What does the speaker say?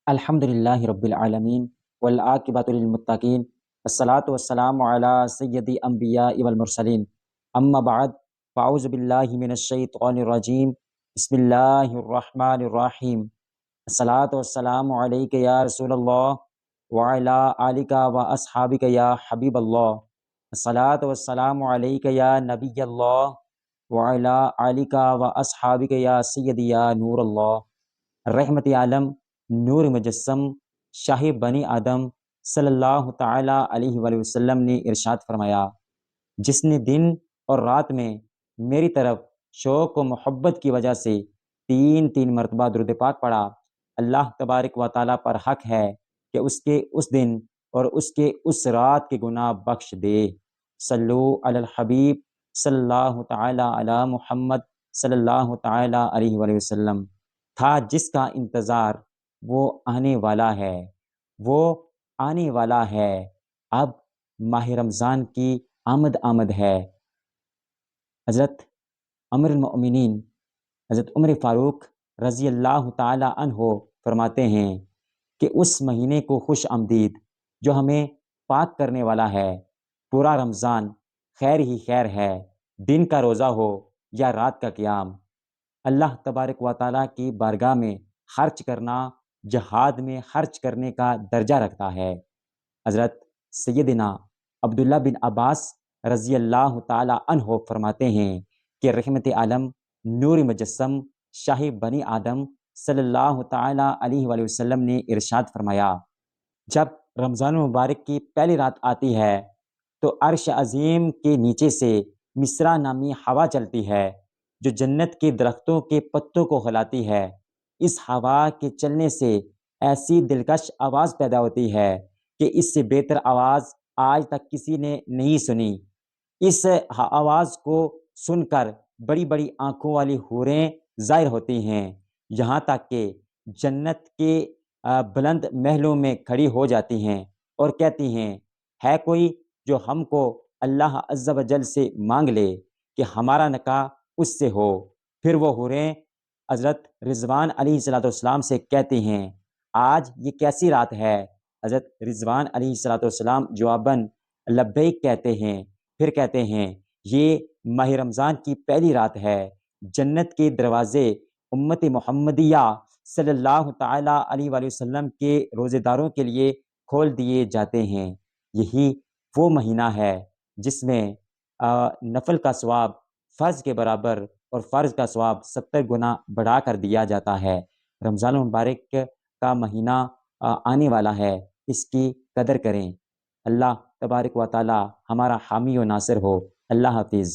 الحمد للہ رب العالمین والعاقبۃ للمتقین والصلاۃ والسلام علی سید انبیاء والمرسلین اما بعد فاعوذ باللہ من الشیطان الرجیم بسم اللہ الرحمن الرحیم الصلاۃ والسلام علیک یا رسول اللہ وعلی آلک و اصحابک یا حبیب اللہ الصلاۃ والسلام علیک یا نبی اللہ وعلی آلک و اصحابک یا سیدی یا نور اللہ رحمت عالم نور مجسم شاہ بنی آدم صلی اللہ تعالیٰ علیہ وآلہ وسلم نے ارشاد فرمایا، جس نے دن اور رات میں میری طرف شوق و محبت کی وجہ سے تین مرتبہ درود پاک پڑھا، اللہ تبارک و تعالیٰ پر حق ہے کہ اس کے اس دن اور اس کے اس رات کے گناہ بخش دے۔ صلو علی الحبیب صلی اللہ تعالیٰ علی محمد صلی اللہ تعالیٰ علیہ وآلہ وسلم۔ تھا جس کا انتظار وہ آنے والا ہے، وہ آنے والا ہے، اب ماہ رمضان کی آمد ہے۔ حضرت امیر المؤمنین حضرت عمر فاروق رضی اللہ تعالی عنہ فرماتے ہیں کہ اس مہینے کو خوش آمدید جو ہمیں پاک کرنے والا ہے۔ پورا رمضان خیر ہی خیر ہے، دن کا روزہ ہو یا رات کا قیام۔ اللہ تبارک و تعالیٰ کی بارگاہ میں خرچ کرنا جہاد میں خرچ کرنے کا درجہ رکھتا ہے۔ حضرت سیدنا عبداللہ بن عباس رضی اللہ تعالی عنہ فرماتے ہیں کہ رحمت عالم نور مجسم شاہ بنی آدم صلی اللہ تعالی علیہ وآلہ وسلم نے ارشاد فرمایا، جب رمضان المبارک کی پہلی رات آتی ہے تو عرش عظیم کے نیچے سے مصرع نامی ہوا چلتی ہے جو جنت کے درختوں کے پتوں کو ہلاتی ہے۔ اس ہوا کے چلنے سے ایسی دلکش آواز پیدا ہوتی ہے کہ اس سے بہتر آواز آج تک کسی نے نہیں سنی۔ اس آواز کو سن کر بڑی بڑی آنکھوں والی حوریں ظاہر ہوتی ہیں، یہاں تک کہ جنت کے بلند محلوں میں کھڑی ہو جاتی ہیں اور کہتی ہیں، ہے کوئی جو ہم کو اللہ عز و جل سے مانگ لے کہ ہمارا نکاح اس سے ہو۔ پھر وہ حوریں حضرت رضوان علیہ الصلوۃ والسلام سے کہتی ہیں، آج یہ کیسی رات ہے؟ حضرت رضوان علیہ الصلوۃ والسلام جواباً لبیک کہتے ہیں، پھر کہتے ہیں، یہ ماہ رمضان کی پہلی رات ہے، جنت کے دروازے امت محمدیہ صلی اللہ تعالیٰ علیہ وآلہ وسلم کے روزے داروں کے لیے کھول دیے جاتے ہیں۔ یہی وہ مہینہ ہے جس میں نفل کا ثواب فرض کے برابر اور فرض کا ثواب 70 گنا بڑھا کر دیا جاتا ہے۔ رمضان المبارک کا مہینہ آنے والا ہے، اس کی قدر کریں۔ اللہ تبارک و تعالی ہمارا حامی و ناصر ہو۔ اللہ حافظ۔